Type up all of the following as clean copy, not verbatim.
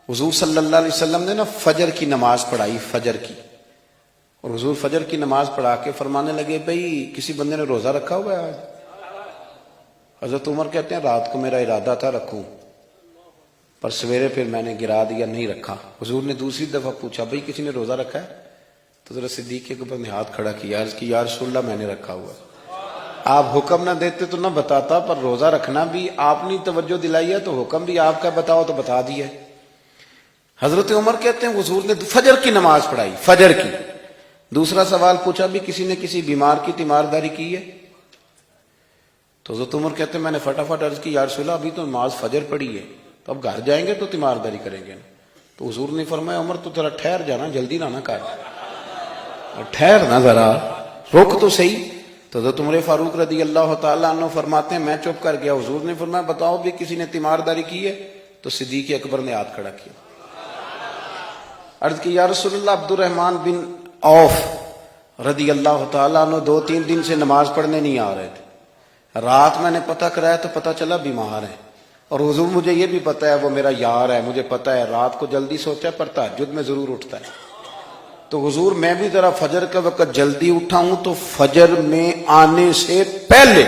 حضور صلی اللہ علیہ وسلم نے نا فجر کی نماز پڑھائی، فجر کی، اور حضور فجر کی نماز پڑھا کے فرمانے لگے بھئی کسی بندے نے روزہ رکھا ہوا ہے آج؟ حضرت عمر کہتے ہیں رات کو میرا ارادہ تھا رکھوں، پر سویرے پھر میں نے گرا دیا، نہیں رکھا۔ حضور نے دوسری دفعہ پوچھا بھئی کسی نے روزہ رکھا ہے؟ تو ذرا صدیق کے اوپر نے ہاتھ کھڑا کیا، عرض کی یا رسول اللہ میں نے رکھا ہوا ہے۔ آپ حکم نہ دیتے تو نہ بتاتا، پر روزہ رکھنا بھی آپ نے توجہ دلائی ہے تو حکم بھی آپ کا بتاؤ تو بتا دیا۔ حضرت عمر کہتے ہیں حضور نے فجر کی نماز پڑھائی، فجر کی۔ دوسرا سوال پوچھا بھی کسی نے کسی بیمار کی تیمارداری کی ہے؟ تو حضرت عمر کہتے ہیں میں نے فٹافٹ عرض کی یا رسول اللہ ابھی تو نماز فجر پڑھی ہے، تو اب گھر جائیں گے تو تیمارداری کریں گے۔ تو حضور نے فرمایا عمر تو ذرا ٹھہر جانا، جلدی نہ کر، ٹھہر نہ، ذرا رک تو صحیح۔ تو حضرت عمر فاروق رضی اللہ تعالیٰ عنہ فرماتے ہیں میں چپ کر گیا۔ حضور نے فرمایا بتاؤ بھی کسی نے تیمارداری کی ہے؟ تو صدیق اکبر نے ہاتھ کھڑا کیا، عرض کی یا رسول اللہ عبد الرحمن بن عوف رضی اللہ تعالیٰ عنہ 2-3 دن سے نماز پڑھنے نہیں آ رہے تھے، رات میں نے پتہ کرایا تو پتہ چلا بیمار ہے، اور حضور مجھے یہ بھی پتہ ہے وہ میرا یار ہے، مجھے پتہ ہے رات کو جلدی سوتا ہے پر تہجد میں ضرور اٹھتا ہے۔ تو حضور میں بھی ذرا فجر کے وقت جلدی اٹھا ہوں تو فجر میں آنے سے پہلے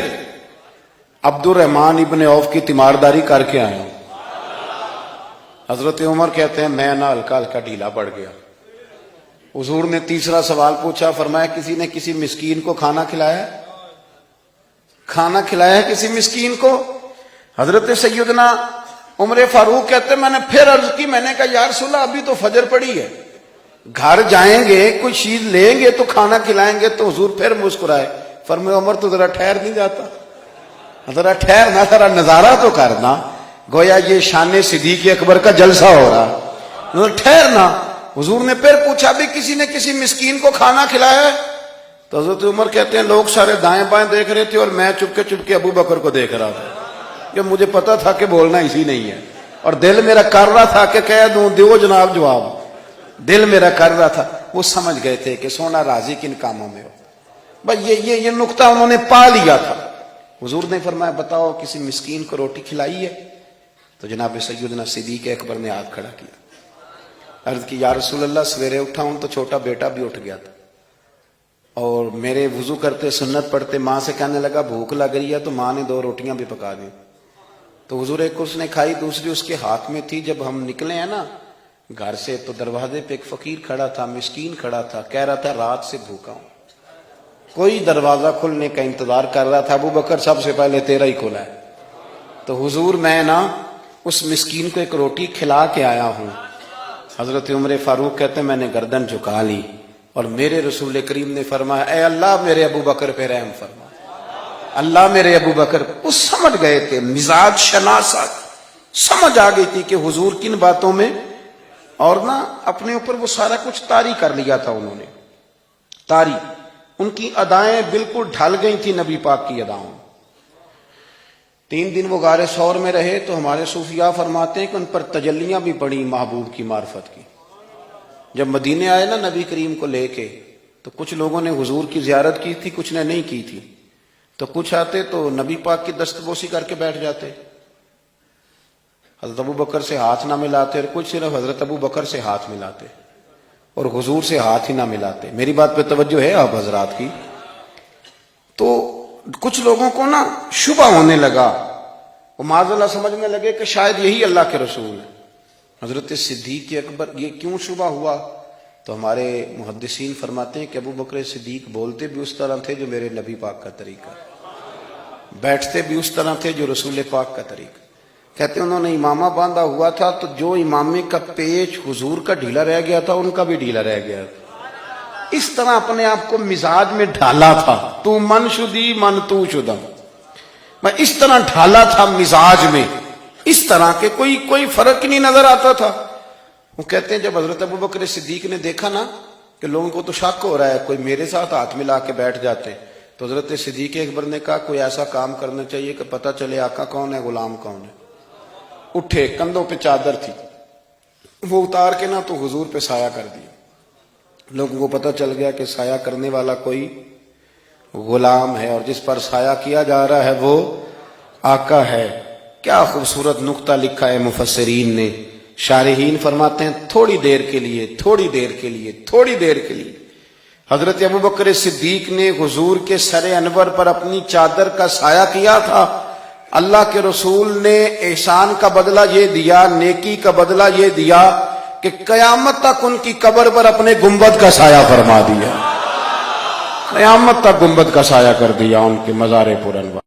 عبد الرحمن ابن عوف کی تیمارداری کر کے آیا ہوں۔ حضرت عمر کہتے ہیں میں نہ ہلکا ہلکا ڈھیلا پڑ گیا۔ حضور نے تیسرا سوال پوچھا، فرمایا کسی نے کسی مسکین کو کھانا کھلایا ہے؟ کھانا کھلایا ہے کسی مسکین کو؟ حضرت سیدنا عمر فاروق کہتے ہیں میں نے پھر عرض کی، میں نے کہا یا رسول اللہ ابھی تو فجر پڑی ہے، گھر جائیں گے کوئی چیز لیں گے تو کھانا کھلائیں گے۔ تو حضور پھر مسکرائے، فرمایا عمر تو ذرا ٹھہر نہیں جاتا، ذرا ٹھہر نہ، ذرا نظارہ تو کرنا، گویا یہ شان صدیق اکبر کا جلسہ ہو رہا، ٹھہرنا۔ حضور نے پھر پوچھا بھی کسی نے کسی مسکین کو کھانا کھلایا ہے؟ تو حضرت عمر کہتے ہیں لوگ سارے دائیں بائیں دیکھ رہے تھے اور میں چپ کے ابو بکر کو دیکھ رہا تھا، کہ مجھے پتا تھا کہ بولنا اسی نہیں ہے، اور دل میرا کر رہا تھا کہ کہہ دوں دیو جناب جواب، دل میرا کر رہا تھا۔ وہ سمجھ گئے تھے کہ سونا راضی کن کاموں میں ہو، بس یہ نقطہ انہوں نے پا لیا تھا۔ حضور نے فرمایا بتاؤ کسی مسکین کو روٹی کھلائی ہے؟ تو جناب سیدنا صدیق اکبر نے ہاتھ کھڑا کیا، عرض کی یا رسول اللہ سویرے اٹھا ہوں تو چھوٹا بیٹا بھی اٹھ گیا تھا، اور میرے وضو کرتے سنت پڑھتے ماں سے کہنے لگا بھوک لگ رہی ہے، تو ماں نے 2 روٹیاں بھی پکا دی۔ تو حضور ایک اس نے کھائی، دوسری اس کے ہاتھ میں تھی۔ جب ہم نکلے ہیں نا گھر سے تو دروازے پہ ایک فقیر کھڑا تھا، مسکین کھڑا تھا، کہہ رہا تھا رات سے بھوکا ہوں، کوئی دروازہ کھلنے کا انتظار کر رہا تھا، ابو بکر سب سے پہلے تیرا ہی کھلا ہے۔ تو حضور میں نا اس مسکین کو ایک روٹی کھلا کے آیا ہوں۔ حضرت عمر فاروق کہتے ہیں میں نے گردن جھکا لی، اور میرے رسول کریم نے فرمایا اے اللہ میرے ابو بکر پہ رحم فرما، اللہ میرے ابو بکر۔ وہ سمجھ گئے تھے، مزاج شناست سمجھ آ گئی تھی کہ حضور کن باتوں میں، اور نا اپنے اوپر وہ سارا کچھ طاری کر لیا تھا انہوں نے، طاری۔ ان کی ادائیں بالکل ڈھل گئی تھی نبی پاک کی اداؤں۔ 3 دن وہ غار ثور میں رہے تو ہمارے صوفیاء فرماتے ہیں کہ ان پر تجلیاں بھی پڑی محبوب کی معرفت کی۔ جب مدینے آئے نا نبی کریم کو لے کے، تو کچھ لوگوں نے حضور کی زیارت کی تھی، کچھ نے نہیں کی تھی، تو کچھ آتے تو نبی پاک کی دستبوسی کر کے بیٹھ جاتے، حضرت ابو بکر سے ہاتھ نہ ملاتے، اور کچھ صرف حضرت ابو بکر سے ہاتھ ملاتے اور حضور سے ہاتھ ہی نہ ملاتے۔ میری بات پہ توجہ ہے آپ حضرات کی؟ تو کچھ لوگوں کو نا شبہ ہونے لگا، وہ معاذ اللہ سمجھنے لگے کہ شاید یہی اللہ کے رسول ہے۔ حضرت صدیق اکبر یہ کیوں شبہ ہوا؟ تو ہمارے محدثین فرماتے ہیں کہ ابو بکر صدیق بولتے بھی اس طرح تھے جو میرے نبی پاک کا طریقہ، بیٹھتے بھی اس طرح تھے جو رسول پاک کا طریقہ۔ کہتے ہیں انہوں نے امامہ باندھا ہوا تھا تو جو امامے کا پیچ حضور کا ڈھیلا رہ گیا تھا ان کا بھی ڈھیلا رہ گیا تھا۔ اس طرح اپنے آپ کو مزاج میں ڈھالا تھا، تو من شدی من تو شدم، میں اس طرح ڈھالا تھا مزاج میں، اس طرح کہ کوئی فرق نہیں نظر آتا تھا۔ وہ کہتے ہیں جب حضرت ابو بکر صدیق نے دیکھا نا کہ لوگوں کو تو شک ہو رہا ہے، کوئی میرے ساتھ ہاتھ ملا کے بیٹھ جاتے، تو حضرت صدیق اکبر نے کہا کوئی ایسا کام کرنا چاہیے کہ پتہ چلے آقا کون ہے غلام کون ہے۔ اٹھے، کندھوں پہ چادر تھی، وہ اتار کے نا تو حضور پہ سایہ کر دیا۔ لوگوں کو پتہ چل گیا کہ سایہ کرنے والا کوئی غلام ہے، اور جس پر سایہ کیا جا رہا ہے وہ آقا ہے۔ کیا خوبصورت نقطہ لکھا ہے مفسرین نے شارحین فرماتے ہیں تھوڑی دیر کے لیے، تھوڑی دیر کے لیے، تھوڑی دیر کے لیے حضرت ابوبکر صدیق نے حضور کے سر انور پر اپنی چادر کا سایہ کیا تھا۔ اللہ کے رسول نے احسان کا بدلہ یہ دیا، نیکی کا بدلہ یہ دیا کہ قیامت تک ان کی قبر پر اپنے گنبد کا سایہ فرما دیا، قیامت تک گنبد کا سایہ کر دیا ان کے مزار پر انور۔